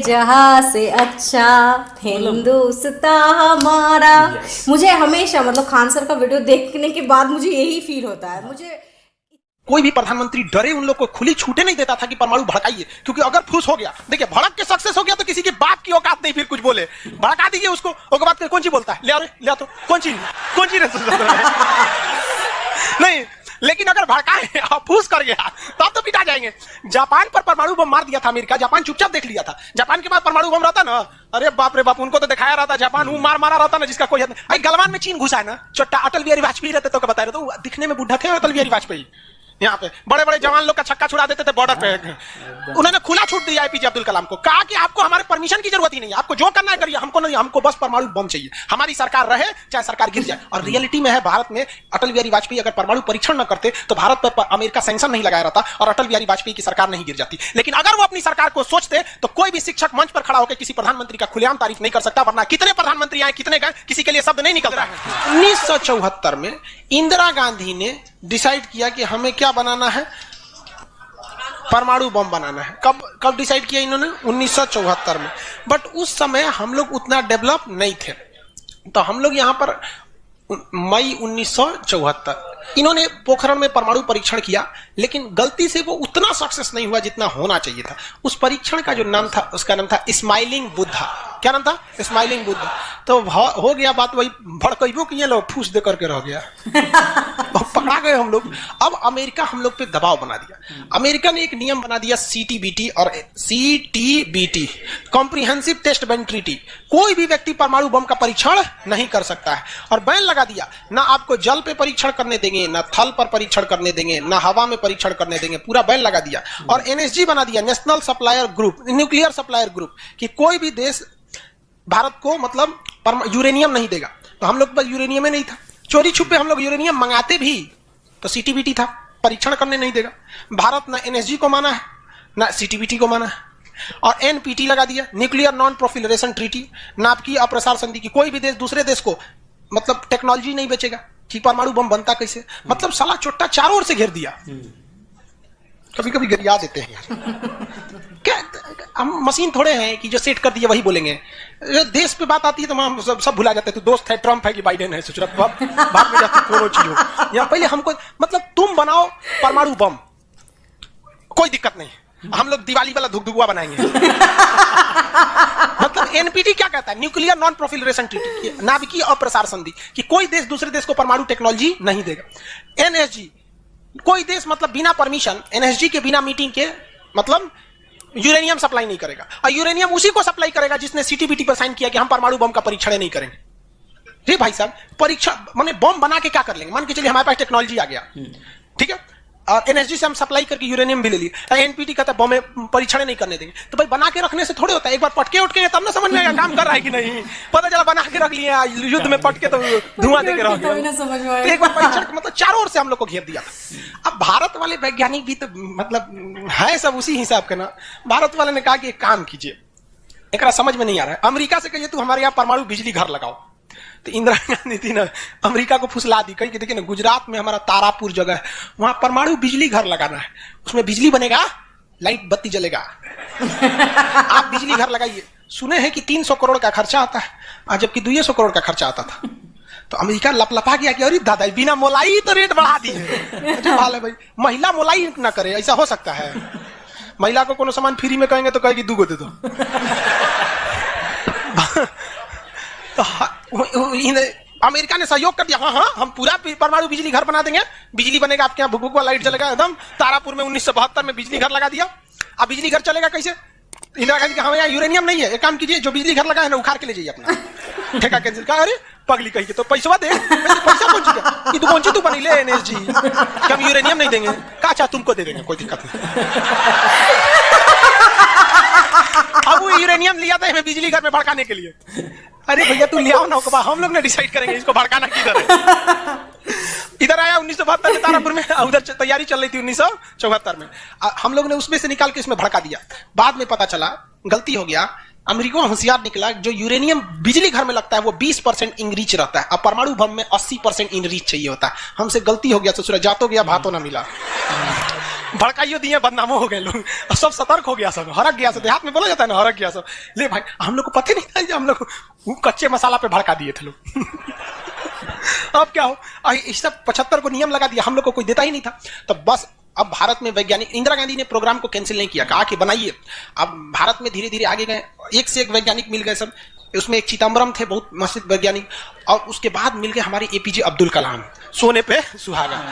जहां से अच्छा हिंदुस्तान हमारा। मुझे हमेशा मतलब खान सर का वीडियो देखने के बाद मुझे यही फील होता है। मुझे कोई भी प्रधानमंत्री डरे उन लोग को खुली छूटे नहीं देता था कि परमाणु भड़काइए, क्योंकि अगर फूस हो गया, देखिए भड़क के सक्सेस हो गया तो किसी की बाप की औकात नहीं फिर कुछ बोले, भड़का दीजिए उसको, उसके बाद कौन सी बोलता है ले तो कौन सी नहीं, लेकिन अगर भड़काए और फूस कर गया तब तो पिटा जाएंगे। जापान पर परमाणु बम मार दिया था अमेरिका, जापान चुपचाप देख लिया था। जापान के पास परमाणु बम रहता ना, अरे बाप रे बाप, उनको तो दिखाया रहता जापान वो मारा रहता ना जिसका कोई नहीं। गलवान में चीन घुसा है ना, छोटा अटल बिहारी वाजपेयी रहते तो बता रहे तो दिखने में बुढ़ा थे अटल बिहारी वाजपेयी, यहाँ पे बड़े बड़े जवान लोग का छक्का छुड़ा देते थे बॉर्डर पे। उन्होंने खुला छूट दिया एपीजे अब्दुल कलाम को, कहा कि आपको हमारे परमिशन की जरूरत ही नहीं है, आपको जो करना है करिए, हमको नहीं, हमको बस परमाणु बम चाहिए, हमारी सरकार रहे चाहे सरकार गिर जाए। और रियलिटी में है, भारत में अटल बिहारी वाजपेयी अगर परमाणु परीक्षण न करते तो भारत पर अमेरिका सैंक्शन नहीं लगाया रहता और अटल बिहारी वाजपेयी की सरकार नहीं गिर जाती। लेकिन अगर वो अपनी सरकार को सोचते तो कोई भी शिक्षक मंच पर खड़ा होकर किसी प्रधानमंत्री का खुलेआम तारीफ नहीं कर सकता, वरना कितने प्रधानमंत्री आए कितने गए किसी के लिए शब्द नहीं निकल रहा है। 1974 में इंदिरा गांधी ने डिसाइड किया कि हमें क्या बनाना है, परमाणु बम बनाना है। कब डिसाइड किया इन्होंने? 1974 में। बट उस समय हम लोग उतना डेवलप नहीं थे, तो हम लोग यहां पर मई 1974 इन्होंने पोखरण में परमाणु परीक्षण किया, लेकिन गलती से वो उतना सक्सेस नहीं हुआ जितना होना चाहिए था। उस परीक्षण का जो नाम था, उसका नाम था स्माइलिंग बुद्धा। क्या नाम था? स्माइलिंग बुद्धा। तो हो गया बात वही, भड़कइबो किए लोग फूस दे करके रह गया पकड़ा गए हम लोग। अब अमेरिका हम लोग पे दबाव बना दिया। अमेरिका ने एक नियम बना दिया सीटीबीटी और CTBT, comprehensive test ban treaty. कोई भी व्यक्ति परमाणु बम का परीक्षण नहीं कर सकता है, और बैन लगा दिया, ना आपको जल पे परीक्षण करने देंगे, ना थल पर परीक्षण करने देंगे, ना हवा में परीक्षण करने देंगे, पूरा बैन लगा दिया। और एनएसजी बना दिया, national supplier group, nuclear supplier group, कि कोई भी देश भारत को मतलब यूरेनियम नहीं देगा। तो हम लोग पर यूरेनियम ही नहीं था, चोरी छुपे हम लोग यूरेनियम मंगाते भी तो सीटीबीटी था, परीक्षण करने नहीं देगा। भारत ना एनएसजी को माना है ना सीटीबीटी को माना है, और एनपीटी लगा दिया, न्यूक्लियर नॉन प्रोफिलरेशन ट्रीटी, नाभिकीय अप्रसार संधि की कोई भी देश दूसरे देश को मतलब टेक्नोलॉजी नहीं बेचेगा कि परमाणु बम बनता कैसे, मतलब साला चोट्टा चारों ओर से घेर दिया। कभी कभी गरिया देते हैं यार क्या हम मशीन थोड़े हैं कि जो सेट कर दिए वही बोलेंगे। देश पे बात आती है तो हम सब भुला जाते हैं, तो दोस्त है ट्रम्प है कि बाइडेन है, सोच रहा बात में जाती कोनो चीज हो। या पहले हमको मतलब तुम बनाओ परमाणु बम, कोई दिक्कत नहीं, हम लोग दिवाली वाला धुकधुकुआ बनाएंगे मतलब एनपीटी क्या कहता है? न्यूक्लियर नॉन प्रोफिलरेशन ट्रीटी, नाभिकीय अप्रसार संधि, कि कोई देश दूसरे देश को परमाणु टेक्नोलॉजी नहीं देगा। एनएसजी, कोई देश मतलब बिना परमिशन, एनएसजी के बिना मीटिंग के मतलब यूरेनियम सप्लाई नहीं करेगा, और यूरेनियम उसी को सप्लाई करेगा जिसने सीटीबीटी पर साइन किया कि हम परमाणु बम का परीक्षण नहीं करेंगे। जी भाई साहब, परीक्षा माने बम बना के क्या कर लेंगे? मान के चलिए हमारे पास टेक्नोलॉजी आ गया, ठीक है, और एनएसजी से हम सप्लाई करके यूरेनियम भी ले लिए, एनपीटी कहता है बम में परीक्षण नहीं करने देंगे। तो भाई बना के रखने से थोड़े होता है, एक बार पटके उठके तब ना समझ में आएगा काम कर रहा है कि नहीं। पता चला बना के रख लिया, युद्ध में पटके तो धुआं दे के रख दिया, तो एक बार परीक्षण मतलब चारों ओर से हम लोग को घेर दिया। अब भारत वाले वैज्ञानिक भी तो मतलब है सब उसी हिसाब के ना। भारत वाले ने कहा कि एक काम कीजिए, एक समझ में नहीं आ रहा है, अमेरिका से कहिए तू हमारे यहाँ परमाणु बिजली घर लगाओ। तो इंदिरा गांधी थी ना, अमेरिका को फुसला दी, कही कि देखिए ना गुजरात में हमारा तारापुर जगह है, वहां परमाणु बिजली घर लगाना है, उसमें बिजली बनेगा, लाइट बत्ती जलेगा आप बिजली घर लगाइए। सुने हैं कि 300 करोड़ का खर्चा आता है, जबकि 200 करोड़ का खर्चा आता था। तो अमेरिका लपलपा गया कि अरे दादा बिना मोलाई तो रेट बढ़ा दिए। अच्छा हाल है भाई, महिला मोलाई ना करे, ऐसा हो सकता है? महिला को कोनो सामान फ्री में कहेंगे तो कहेगी 2 गो दे दो तो अमेरिका ने सहयोग कर दिया, हाँ हम पूरा परमाणु बिजली घर बना देंगे, बिजली बनेगा आपके यहाँ, भुक लाइट जलेगा एकदम। तारापुर में 1972 में बिजली घर लगा दिया। अब बिजली घर चलेगा कैसे? इंदिरा गांधी का हमें यहाँ यूरेनियम नहीं है, एक काम कीजिए, जो बिजली घर लगा है ना उखाड़ के ले जाइए अपना, ठेका कैंसिल। कहा अरे पगली कही के तो पैसा दे, पैसा कौन चीज, तू कौन सी तू बनी ले एनएसजी, कि हम यूरेनियम नहीं देंगे, कहा अच्छा तुमको दे देंगे, कोई दिक्कत नहीं। अब वो यूरेनियम लिया था हमें बिजली घर में भड़काने के लिए। अरे भैया तू ले आओ ना, हम लोग ने डिसाइड करेंगे इसको भड़काना किधर है। इधर आया 1972 में तारापुर में, उधर तैयारी चल रही थी 1974 में, हम लोग ने उसमें से निकाल के इसमें भड़का दिया। बाद में पता चला गलती हो गया, अमेरिका होशियार निकला, जो यूरेनियम बिजली घर में लगता है वो 20% इनरीच रहता है, अब परमाणु बम में 80% इनरीच चाहिए होता है। हमसे गलती हो गया, ससुरा जातो गया भातो ना मिला। भड़काइयो दिए, बदनामो हो गए लोग, अब सब सतर्क हो गया, सब हरक गया, सब देहात में बोला जाता है ना, हरक गया सब। ले भाई हम लोग को पता नहीं था, हम लोग वो कच्चे मसाला पे भड़का दिए थे लोग। अब क्या हो, इस सब 75 को नियम लगा दिया, हम लोग को कोई देता ही नहीं था। तो बस अब भारत में वैज्ञानिक, इंदिरा गांधी ने प्रोग्राम को कैंसिल नहीं किया, कहा कि बनाइए। अब भारत में धीरे धीरे आगे गए, एक से एक वैज्ञानिक मिल गए सब। उसमें एक चिदम्बरम थे, बहुत मशहूर वैज्ञानिक, और उसके बाद मिल गए हमारे एपीजे अब्दुल कलाम, सोने पे सुहागा।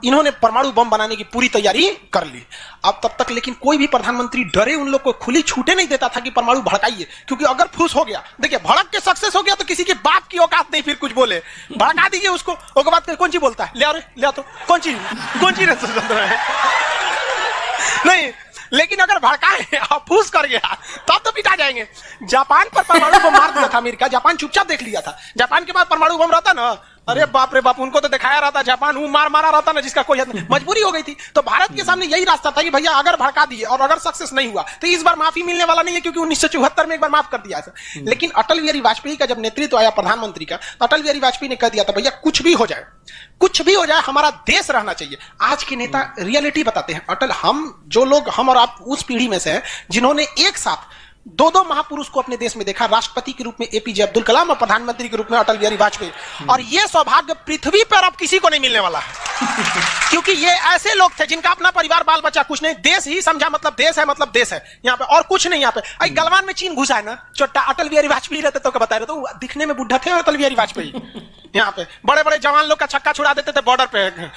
इन्होंने परमाणु बम बनाने की पूरी तैयारी कर ली। अब तब तक लेकिन कोई भी प्रधानमंत्री डरे उन लोग को खुली छूटे नहीं देता था कि परमाणु भड़काइए, क्योंकि अगर फूस हो गया, देखिए भड़क के सक्सेस हो गया तो किसी के बाप की औकात नहीं फिर कुछ बोले, भड़का दीजिए उसको, उसके बाद कौन सी बोलता है, ले तो कौन चीज नहीं। लेकिन अगर भड़काए और फूस कर गया तब तो पिटा जाएंगे। जापान पर परमाणु बम मार दिया था अमेरिका, जापान चुपचाप देख लिया था। जापान के बाद परमाणु बम रहता ना, अरे बाप रे बाप, उनको तो दिखाया रहता, जापान वो मारा रहता ना जिसका कोई मजबूरी हो गई थी। तो भारत के सामने यही रास्ता था कि भैया अगर भड़का दिए और अगर सक्सेस नहीं हुआ तो इस बार माफी मिलने वाला नहीं है, क्योंकि 1974 में एक बार माफ कर दिया था। लेकिन अटल बिहारी वाजपेयी का जब नेतृत्व आया प्रधानमंत्री का, तो अटल बिहारी वाजपेयी ने कह दिया था भैया कुछ भी हो जाए, कुछ भी हो जाए, हमारा देश रहना चाहिए। आज के नेता रियलिटी बताते हैं। अटल, हम और आप उस पीढ़ी में से हैं जिन्होंने एक साथ दो महापुरुष को अपने देश में देखा, राष्ट्रपति के रूप में एपीजे अब्दुल कलाम और प्रधानमंत्री के रूप में अटल बिहारी वाजपेयी। और ये सौभाग्य पृथ्वी पर अब किसी को नहीं मिलने वाला है, क्योंकि ये ऐसे लोग थे जिनका अपना परिवार बाल बच्चा कुछ नहीं, देश ही समझा मतलब देश है, मतलब देश है यहाँ पे, और कुछ नहीं। यहाँ पे गलवान में चीन घुसा है ना, छोटा अटल बिहारी वाजपेयी रहते तो बता रहे, तो दिखने में बुढ़ा थे अटल बिहारी वाजपेयी। यहाँ पे बड़े बड़े जवान लोग का छक्का छुड़ा देते थे बॉर्डर पे।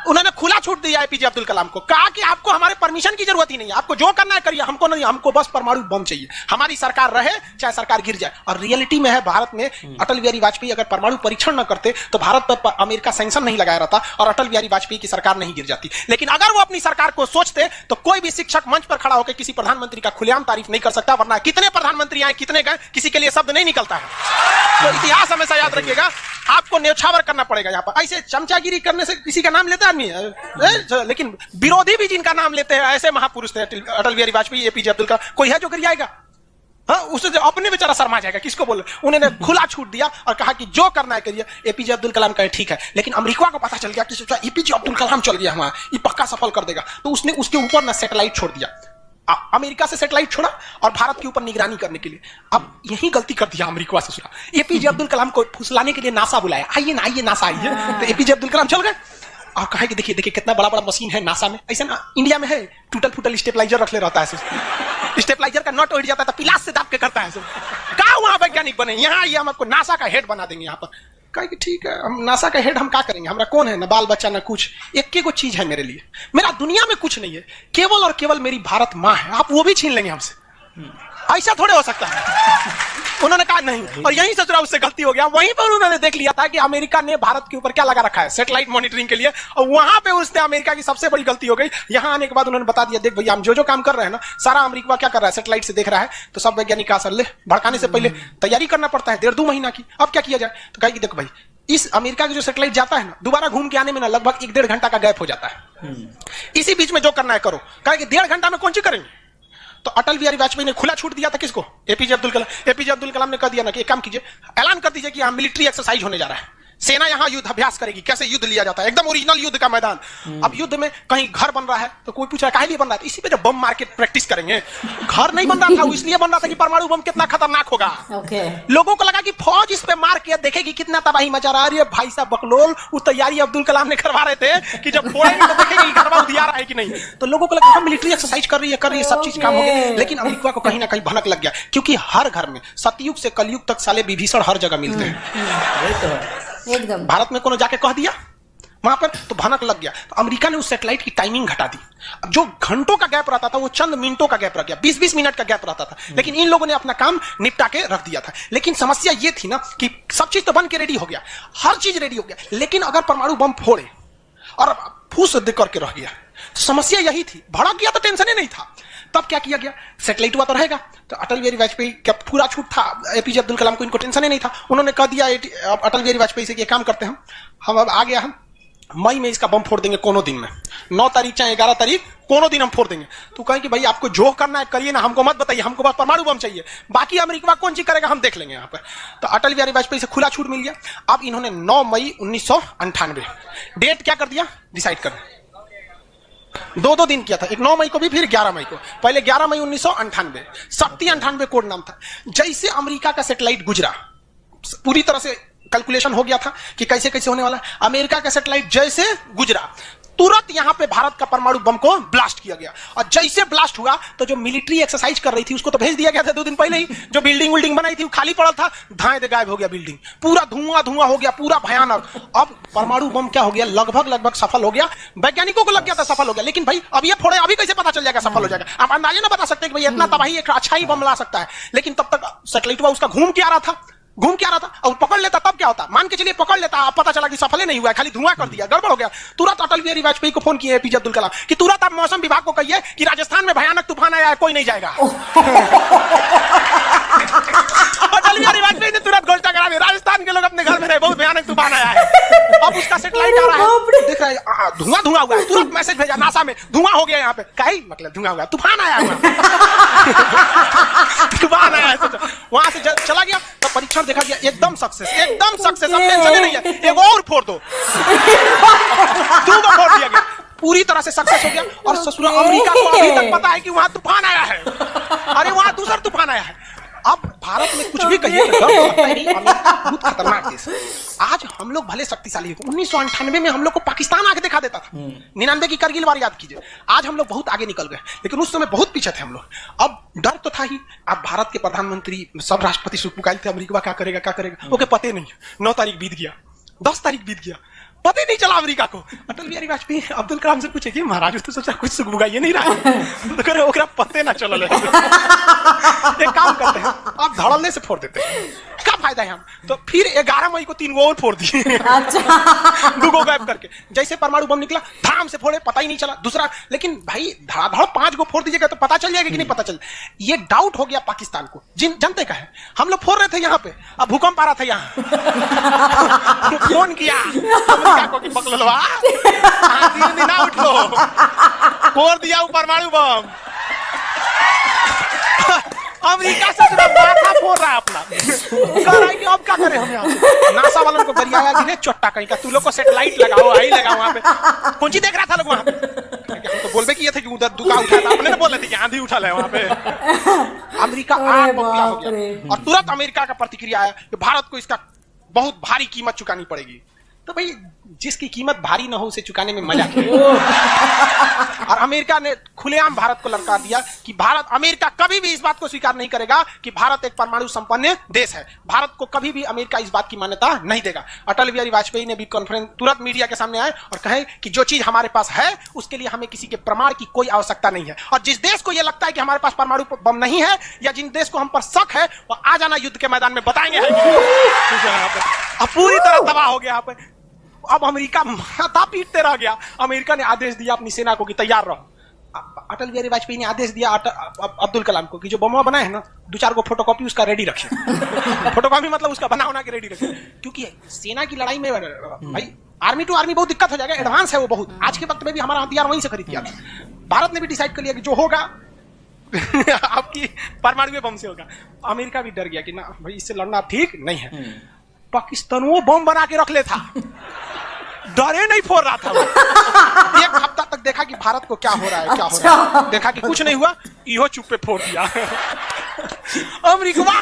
उन्होंने खुला छूट दिया एपीजे अब्दुल कलाम को, कहा कि आपको हमारे परमिशन की जरूरत ही नहीं है, आपको जो करना है करिए, हमको नहीं, हमको बस परमाणु बम चाहिए, हमारी सरकार रहे चाहे सरकार गिर जाए। और रियलिटी में है, भारत में अटल बिहारी वाजपेयी अगर परमाणु परीक्षण न करते तो भारत पर अमेरिका सैंक्शन नहीं लगाया रहता और अटल बिहारी वाजपेयी की सरकार नहीं गिर जाती। लेकिन अगर वो अपनी सरकार को सोचते तो कोई भी शिक्षक मंच पर खड़ा होकर किसी प्रधानमंत्री का खुलेआम तारीफ नहीं कर सकता, वरना कितने प्रधानमंत्री आए कितने गए किसी के लिए शब्द नहीं निकलता है। तो इतिहास हमेशा याद रखिएगा, आपको न्यौछावर करना पड़ेगा। यहाँ पर ऐसे चमचागिरी करने से किसी का नाम लेता है आदमी, लेकिन विरोधी भी जिनका नाम लेते हैं ऐसे महापुरुष थे अटल बिहारी वाजपेयी, एपीजे अब्दुल कलाम। कोई है जो गिर जाएगा? हाँ, उससे अपने बेचारा शर्मा जाएगा, किसको बोले। उन्होंने खुला छूट दिया और कहा कि जो करना है करिए। एपीजे अब्दुल कलाम कहे ठीक है, लेकिन अमेरिका को पता चल गया कि एपीजे अब्दुल कलाम चल गया वहां, ये पक्का सफल कर देगा, तो उसने उसके ऊपर ना सैटेलाइट छोड़ दिया। अमेरिका से सैटेलाइट छोड़ा और भारत के ऊपर निगरानी करने के लिए। अब यही गलती कर दिया अमेरिका से। सुना, एपीजे अब्दुल कलाम को फुसलाने के लिए नासा बुलाया, आइए नासा आइए। तो एपीजे अब्दुल कलाम चल गए और कहा कि देखिए कितना बड़ा बड़ा मशीन है नासा में। ऐसा ना इंडिया में है, टूटल फूटल स्टेबलाइजर रख ले रहता है, स्टेबलाइजर का नट उड़ जाता है तो पिलास से दाब के करता है। कहा वहां वैज्ञानिक बने, यहाँ आइए हम आपको नासा का हेड बना देंगे। यहाँ पर कहा कि ठीक है, हम नासा का हेड हम क्या करेंगे, हमारा कौन है, ना बाल बच्चा ना कुछ, एक को चीज है मेरे लिए, मेरा दुनिया में कुछ नहीं है, केवल और केवल मेरी भारत माँ है, आप वो भी छीन लेंगे हमसे, ऐसा थोड़े हो सकता है। उन्होंने कहा नहीं, और यहीं से थोड़ा उससे गलती हो गया। वहीं पर उन्होंने देख लिया था कि अमेरिका ने भारत के ऊपर क्या लगा रखा है, सैटेलाइट मॉनिटरिंग के लिए, और वहां पे उसने अमेरिका की सबसे बड़ी गलती हो गई। यहां आने के बाद उन्होंने बता दिया, देख भैया हम जो काम कर रहे हैं ना, सारा अमेरिका क्या कर रहा है, सैटेलाइट से देख रहा है। तो सब वैज्ञानिक का ले भड़काने से पहले तैयारी करना पड़ता है 1.5-2 महीना की। अब क्या किया जाए, तो कहा कि देखो भाई, इस अमेरिका का जो सैटेलाइट जाता है ना, दोबारा घूम के आने में ना लगभग 1-1.5 घंटा का गैप हो जाता है। इसी बीच में जो करना है करो। कहा कि 1.5 घंटा में कौन सी करेंगे। तो अटल बिहारी वाजपेयी ने खुला छूट दिया था किसको, एपीजे अब्दुल कलाम। एपीजे अब्दुल कलाम ने कह दिया ना कि एक काम कीजिए, ऐलान कर दीजिए कि यहां मिलिट्री एक्सरसाइज होने जा रहा है, सेना यहां युद्ध अभ्यास करेगी, कैसे युद्ध लिया जाता है, एकदम ओरिजिनल युद्ध का मैदान। अब युद्ध में कहीं घर बन रहा है तो कोई पूछ रहा है काहे लिए बन रहा है, इसी पे जो बम मार के प्रैक्टिस करेंगे। घर नहीं बन रहा था, वो इसलिए बन रहा था कि परमाणु बम कितना खतरनाक होगा। लोगों को लगा कि फौज इस पे मार के देखेगी कितना तबाही मचा रहा है। भाई साहब बकलोल, वो तैयारी अब्दुल कलाम ने करवा रहे थे कि जब फोड़ेंगे तो देखेंगे घरवा उधिया रहा है कि नहीं। तो लोगों को लगा मिलिट्री एक्सरसाइज कर रही है, सब चीज काम हो गया। लेकिन अमेरिका को कहीं ना कहीं भनक लग गया, क्योंकि हर घर में सतयुग से कलयुग तक साले विभीषण हर जगह मिलते हैं। एकदम भारत में कोनो जाके कह दिया वहां पर तो भनक लग गया। तो अमेरिका ने उस सैटेलाइट की टाइमिंग घटा दी। अब जो घंटों का गैप रहता था वो चंद मिनटों का गैप रह गया, 20-20 मिनट का गैप रहता था। लेकिन इन लोगों ने अपना काम निपटा के रख दिया था। लेकिन समस्या ये थी ना कि सब चीज तो बन के रेडी हो गया, हर चीज रेडी हो गया, लेकिन अगर परमाणु बम फोड़े और फूस करके रह गया तो समस्या यही थी। भड़क गया तो टेंशन ही नहीं था। तब क्या किया गया, सैटेलाइट हुआ तो रहेगा। तो अटल बिहारी वाजपेयी का पूरा छूट था, एपीजे अब्दुल कलाम को इनको टेंशन ही नहीं था। उन्होंने कह दिया अटल बिहारी वाजपेयी से कि काम करते हैं हम अब आ गया, हम मई में इसका बम फोड़ देंगे कोनो दिन में, 9 तारीख चाहे 11 तारीख कोनो दिन हम फोड़ देंगे। तो कहें कि भाई आपको जो करना है करिए ना, हमको मत बताइए, हमको बस परमाणु बम चाहिए, बाकी अमेरिका कौन सी करेगा हम देख लेंगे यहाँ पर। तो अटल बिहारी वाजपेयी से खुला छूट मिल गया। अब इन्होंने 9 मई 1998 डेट क्या कर दिया, डिसाइड कर दो दिन किया था, एक 9 मई को भी, फिर 11 मई को। पहले 11 मई 1998, शक्ति 98 कोड नाम था। जैसे अमेरिका का सैटेलाइट गुजरा, पूरी तरह से कैलकुलेशन हो गया था कि कैसे कैसे होने वाला है। अमेरिका का सैटेलाइट जैसे गुजरा, तुरंत यहां पे भारत का परमाणु बम को ब्लास्ट किया गया। और जैसे ब्लास्ट हुआ तो जो मिलिट्री एक्सरसाइज कर रही थी उसको तो भेज दिया गया था 2 दिन पहले ही। जो बिल्डिंग विल्डिंग बनाई थी वो खाली पड़ा था, धाए दे गायब हो गया बिल्डिंग, पूरा धुआं धुआं हो गया, पूरा भयानक। अब परमाणु बम क्या हो गया, लगभग सफल हो गया। वैज्ञानिकों को लग गया था सफल हो गया, लेकिन भाई अब ये फोड़े, अभी कैसे पता चल जाएगा सफल हो जाएगा? आप अंदाजे ना बता सकते कि भाई इतना तबाही एक अच्छा ही बम ला सकता है। लेकिन तब तक सैटेलाइट उसका घूम के आ रहा था और पकड़ लेता तब क्या होता? मान के चलिए पकड़ लेता, अब पता चला कि सफल ही नहीं हुआ, खाली धुआं कर दिया, गड़बड़ हो गया। तुरंत अटल बिहारी वाजपेयी को फोन किए एपीजे अब्दुल कलाम कि तुरंत आप मौसम विभाग को कहिए कि राजस्थान में भयानक तूफान आया है, कोई नहीं जाएगा। अटल बिहारी वाजपेयी ने तुरंत घोषणा करा दी, राजस्थान के लोग अपने घर में रहे, बहुत भयानक तूफान आया है। अब उसका सैटेलाइट आ रहा है, देख रहा है धुआं धुआं हुआ है, तुरंत मैसेज भेजा नासा में, धुआं हो गया यहाँ पे। कहीं मतलब धुआं हुआ, तूफान आया हुआ, तूफान आया है। वहां से चला गया, तो परीक्षण देखा गया, एकदम सक्सेस, अब टेंशन नहीं है, एक और फोड़ दो, 2 को फोड़ दिया गया, पूरी तरह से सक्सेस हो गया। और ससुरा अमेरिका को अभी तक पता है कि वहां तूफान आया है, अरे वहां दूसरा तूफान आया है। अब भारत में कुछ भी कहिए तो डर लगता है, अमेरिका बहुत खतरनाक देश है। आज हम लोग भले शक्तिशाली हो, 1998 में हम लोग को पाकिस्तान आके दिखा देता था, 99 की करगिल वार याद कीजिए। आज हम लोग बहुत आगे निकल गए, लेकिन उस समय बहुत पीछे थे हम लोग। अब डर तो था ही। अब भारत के प्रधानमंत्री सब राष्ट्रपति सुपुकाइल थे, अमेरिका क्या करेगा, ओके पते नहीं। 9 तारीख बीत गया, 10 तारीख बीत गया, पता ही नहीं चला अमेरिका को। अटल बिहारी वाजपेयी अब्दुल कलाम से पूछे कि महाराज तो सोचा कुछ सुगबुगाइए नहीं रहा है, तो करे ओकरा पते ना चलल। एक काम करते हैं, आप धड़ल्ले से फोड़ देते हैं, क्या फायदा है हम? तो फिर 11 मई को 3 गो और फोड़ दिए, 2 गो गायब करके। जैसे परमाणु बम निकला, धाम से फोड़े, पता ही नहीं चला दूसरा। लेकिन भाई धड़ाधड़ 5 गो फोड़ दीजिएगा तो पता चल जाएगा कि नहीं पता चल। ये डाउट हो गया पाकिस्तान को, जनते का है। हम लोग फोड़ रहे थे यहाँ पे, अब भूकंप आ रहा था यहाँ, फोन किया को कि पकड़लवा, 3 दिन उठ लो, फोड़ दिया परमाणु बम। अमेरिका से माथा फोड़ रहा है अपना, कह रहा है कि अब क्या करें हम यहाँ। नासा वालों को गरियाया कि चोट्टा कहीं का, तू लोग को सैटेलाइट लगाओ, आई लगाओ वहां पे। कौन सी देख रहा था लोग वहां पे? हम तो बोलबे किए थे कि उधर दुका उठा था, अपने तो बोल रहे थे कि आंधी उठा ले वहां पे। अमेरिका आग बबूला हो गया, और तुरंत अमेरिका का प्रतिक्रिया आया कि भारत को इसका बहुत भारी कीमत चुकानी पड़ेगी। तो भाई जिसकी कीमत भारी ना हो उसे चुकाने में मजा किया। और अमेरिका ने खुलेआम भारत को ललकार दिया कि अमेरिका कभी भी इस बात को स्वीकार नहीं करेगा कि भारत एक परमाणु संपन्न देश है। भारत को कभी भी अमेरिका इस बात की मान्यता नहीं देगा। अटल बिहारी वाजपेयी ने भी कॉन्फ्रेंस तुरंत मीडिया के सामने आए और कहे कि जो चीज हमारे पास है उसके लिए हमें किसी के प्रमाण की कोई आवश्यकता नहीं है। और जिस देश को यह लगता है कि हमारे पास परमाणु बम नहीं है या जिन देश को हम पर शक है वो आ जाना युद्ध के मैदान में बताएंगे। अब पूरी तरह तबाह हो गया यहाँ पे। अब अमेरिका माथा पीटते रह गया। अमेरिका ने आदेश दिया अपनी सेना को कि तैयार रहो। अटल बिहारी वाजपेयी ने आदेश दिया अब्दुल कलाम को कि जो बम बनाए हैं ना 2-4 को फोटोकॉपी उसका रेडी रखे। फोटोकॉपी मतलब उसका बना के रेडी रखे, क्योंकि सेना की लड़ाई में भाई आर्मी टू आर्मी बहुत दिक्कत हो जाएगा। एडवांस है वो बहुत। आज के वक्त में भी हमारा हथियार वहीं से खरीद किया था। भारत ने भी डिसाइड कर लिया कि जो होगा आपकी परमाणु बम से होगा। अमेरिका भी डर गया कि ना भाई इससे लड़ना ठीक नहीं है। पाकिस्तान वो बम बना के रख ले था, डरे नहीं फोड़ रहा था वो। 1 हफ्ता तक देखा कि भारत को क्या हो रहा है, क्या हो रहा है। देखा कि कुछ नहीं हुआ, इहो चुप पे फोड़ दिया। अमेरिका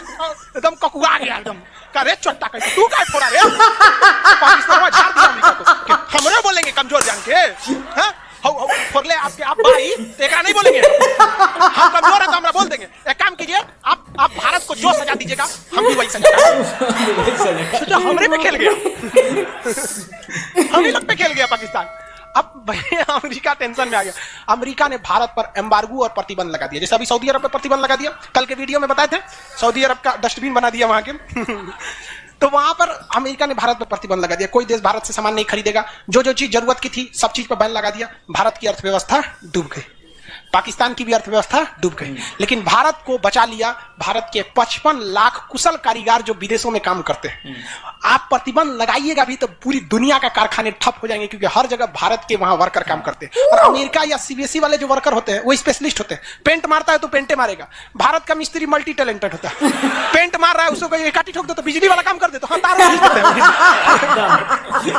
एकदम ककुआ गया, एकदम करे चट्टा कहीं तू क्या फोड़ा रे। पाकिस्तान में झाड़ दिया अमेरिका को कि हमरे बोलेंगे कमजोर जान के, हैं फोड़ ले आपके आप भाई तेरा नहीं बोलेंगे, हम कमजोर है तो हमरा बोल देंगे। एक काम कीजिए आप भारत को जो सजा दीजिएगा हम भी वही सजा देंगे। हमरे पे खेल गया, हम ही लोग पे खेल गया पाकिस्तान। अब भाई अमेरिका टेंशन में आ गया। अमेरिका ने भारत पर एम्बार्गो और प्रतिबंध लगा दिया। जैसे अभी सऊदी अरब पर प्रतिबंध लगा दिया, कल के वीडियो में बताए थे, सऊदी अरब का डस्टबिन बना दिया वहां के। तो वहां पर अमेरिका ने भारत पर प्रतिबंध लगा दिया। कोई देश भारत से सामान नहीं खरीदेगा। जो जो चीज जरूरत की थी सब चीज पर बैन लगा दिया। भारत की अर्थव्यवस्था डूब गई, पाकिस्तान की भी अर्थव्यवस्था डूब गई, लेकिन भारत को बचा लिया भारत के 55 लाख कुशल कारीगर जो विदेशों में काम करते हैं। आप प्रतिबंध लगाइएगा भी तो पूरी दुनिया का कारखाने ठप हो जाएंगे, क्योंकि हर जगह भारत के वहां वर्कर काम करते हैं। और अमेरिका या सीबीएसई वाले जो वर्कर होते हैं वो स्पेशलिस्ट होते हैं। पेंट मारता है तो पेंटे मारेगा। भारत का मिस्त्री मल्टी टैलेंटेड होता है। पेंट मार रहा है उसको काटी ठोक दो तो बिजली वाला काम कर दे तो हाँ तार खींच देते हैं।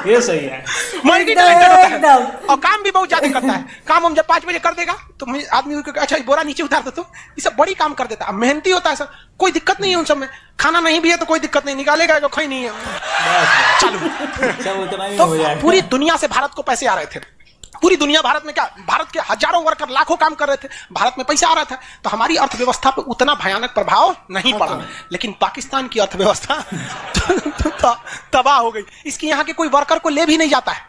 ये सही है। मल्टी टैलेंटेड होता है और काम भी बहुत ज्यादा करता है। काम हम जब 5 बजे कर देगा तो आदमी को अच्छा बोरा नीचे उतार दो, तो ये सब बड़ी काम कर देता है, मेहनती होता है सर, कोई दिक्कत नहीं है उन सब में। खाना नहीं भी है तो कोई दिक्कत नहीं, निकालेगा तो खई नहीं है, चालू। तो पूरी दुनिया से भारत को पैसे आ रहे थे, पूरी दुनिया भारत में क्या, भारत के हजारों वर्कर लाखों काम कर रहे थे, भारत में पैसा आ रहा था, तो हमारी अर्थव्यवस्था पे उतना भयानक प्रभाव नहीं पड़ा। लेकिन पाकिस्तान की अर्थव्यवस्था तबाह हो गई। इसकी यहाँ के कोई वर्कर को ले भी नहीं जाता है।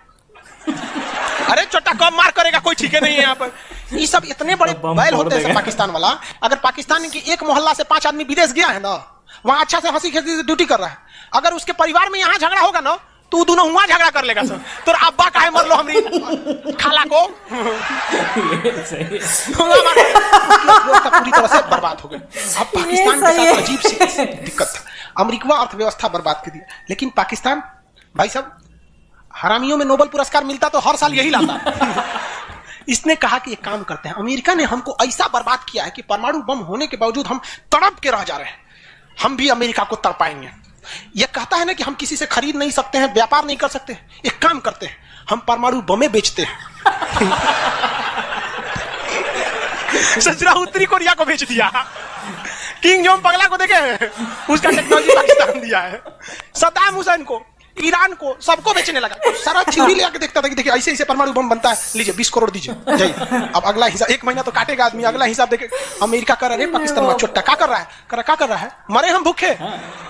अरे छोटा कम मार करेगा कोई, ठीक है नहीं है यहाँ पर। ये सब इतने बड़े बैल होते हैं पाकिस्तान वाला। अगर पाकिस्तान की एक मोहल्ला से 5 आदमी विदेश गया है ना, वहां अच्छा से हंसी खेसी से ड्यूटी कर रहा है, अगर उसके परिवार में यहाँ झगड़ा होगा ना तू दोनों हुआ झगड़ा कर लेगा सर। तो अब्बा काहे मर लो हमारी खाला को। पूरी तरह से बर्बाद हो गई। अब पाकिस्तान के साथ अजीब सी दिक्कत था, अमेरिका अर्थव्यवस्था बर्बाद कर दी। लेकिन पाकिस्तान भाई साहब, हरामियों में नोबेल पुरस्कार मिलता तो हर साल यही लाता। इसने कहा कि एक काम करते हैं, अमेरिका ने हमको ऐसा बर्बाद किया है कि परमाणु बम होने के बावजूद हम तड़प के रह जा रहे हैं, हम भी अमेरिका को तड़पाएंगे। यह कहता है ना कि हम किसी से खरीद नहीं सकते हैं, व्यापार नहीं कर सकते, एक काम करते हैं हम परमाणु बमें बेचते हैं। सचरा उत्तरी कोरिया को बेच दिया, किंग जोंग पगला को देखे, उसका टेक्नोलॉजी पाकिस्तान दिया है, सद्दाम हुसैन को, ईरान को, सबको बेचने लगा। सारा थ्योरी ले आके देखता था कि देखिए ऐसे ऐसे परमाणु बम बनता है, लीजिए 20 करोड़ दीजिए जाइए। अब अगला हिसाब 1 महीना तो काटेगा आदमी, अगला हिसाब देखे। अमेरिका कर रहा है पाकिस्तान में छोटा क्या कर रहा है, क्या कर रहा है, मरे हम भूखे,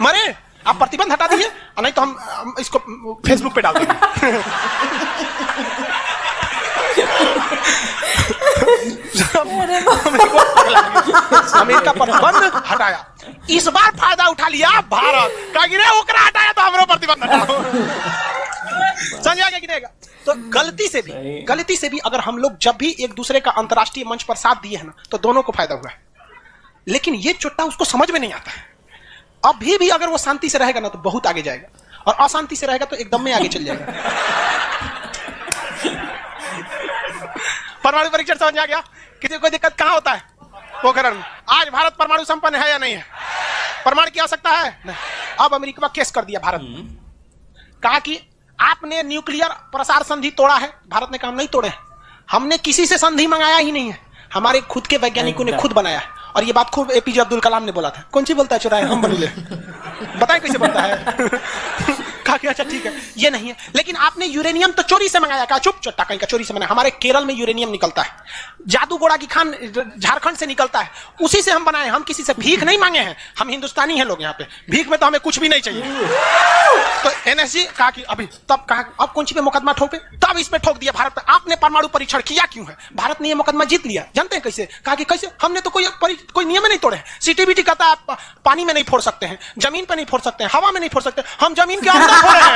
मरे, आप प्रतिबंध हटा दीजिए नहीं तो हम इसको फेसबुक पे डाल देंगे। अमेरिका प्रतिबंध हटाया, इस बार फायदा उठा लिया भारत, ओकरा हटाया तो हमरो प्रतिबंध हटाओ। समझ आ गया? तो गलती से भी अगर हम लोग जब भी एक दूसरे का अंतर्राष्ट्रीय मंच पर साथ दिए हैं ना, तो दोनों को फायदा हुआ है। लेकिन ये चुट्टा उसको समझ में नहीं आता है। अभी भी अगर वो शांति से रहेगा ना तो बहुत आगे जाएगा, और अशांति से रहेगा तो एकदम में आगे चल जाएगा। परमाणु परीक्षण समझ आ गया? किसी को कोई दिक्कत कहां होता है? पोखरण में। आज भारत परमाणु संपन्न है या नहीं है? परमाणु की आवश्यकता है? नहीं। अब अमेरिका में केस कर दिया भारत, कहा कि आपने न्यूक्लियर प्रसार संधि तोड़ा है। भारत ने कहा हम नहीं तोड़े, हमने किसी से संधि मंगाया ही नहीं है, हमारे खुद के वैज्ञानिकों ने खुद बनाया है। और ये बात खूब एपीजे अब्दुल कलाम ने बोला था। कौन सी बोलता है चुराए हम बन ले, बताएं कैसे बनता है। कहा कि अच्छा ठीक है ये नहीं है, लेकिन आपने यूरेनियम तो चोरी से मंगाया। कहा चुप चट्टा कहीं का चोरी से मंगाया, हमारे केरल में यूरेनियम निकलता है, जादूगोड़ा की खान झारखंड से निकलता है, उसी से हम बनाए, हम किसी से भीख नहीं मांगे हैं, हम हिंदुस्तानी हैं लोग यहाँ पे, भीख में तो हमें कुछ भी नहीं चाहिए। तो एनएसजी कहा कि अभी तब कहा अब कौन सी पे मुकदमा ठोके, तब इस पे ठोक दिया भारत पे, आपने परमाणु परीक्षण किया क्यों है? भारत ने ये मुकदमा जीत लिया। जानते हैं कैसे? कहा कि कैसे, हमने तो कोई नियम नहीं तोड़े। सीटीबीटी कहता है आप पानी में नहीं फोड़ सकते हैं, जमीन पे नहीं फोड़ सकते हैं, हवा में नहीं फोड़ सकते, हम जमीन के अंदर फोड़े हैं।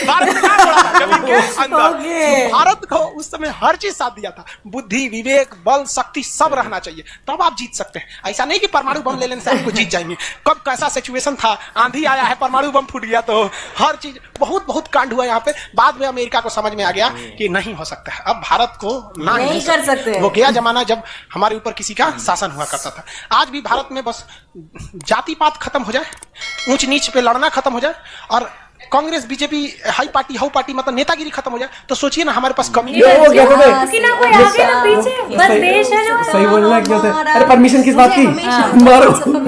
भारत ने कहा फोड़ा था? जमीन के अंदर। भारत को उस समय हर चीज साथ दिया था, बुद्धि, विवेक, बल, शक्ति सब रहना चाहिए, तब आप जीत सकते हैं। ऐसा नहीं कि परमाणु बम ले लेने से आपको जीत जाएंगे। कब कैसा सिचुएशन था, आंधी आया है, परमाणु बम फूट गया, तो हर चीज बहुत कांड हुआ यहाँ पे। बाद में अमेरिका को समझ में आ गया कि नहीं हो सकता है, अब भारत को नहीं कर सकते। वो गया जमाना जब हमारे ऊपर किसी का शासन हुआ करता था। आज भी भारत में बस जाति पात खत्म हो जाए, ऊंच नीच पे लड़ना खत्म हो जाए, और कांग्रेस बीजेपी हाई पार्टी मतलब नेतागिरी खत्म हो जाए, तो सोचिए ना हमारे पास कमी ना कोई आगे ना पीछे, बस देश है जो सही बोलना क्या होता है। अरे परमिशन किस बात की, मारो वो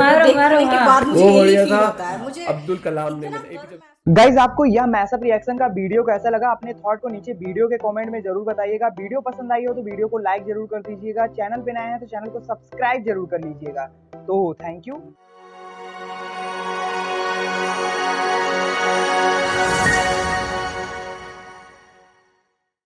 बढ़िया था अब्दुल कलाम ने। गाइज आपको यह मैसअप रिएक्शन का वीडियो कैसा लगा, अपने थॉट को नीचे वीडियो के कमेंट में जरूर बताइएगा। वीडियो पसंद आई हो तो वीडियो को लाइक जरूर कर दीजिएगा, चैनल पे नए हैं तो चैनल को सब्सक्राइब जरूर कर लीजिएगा। तो थैंक यू।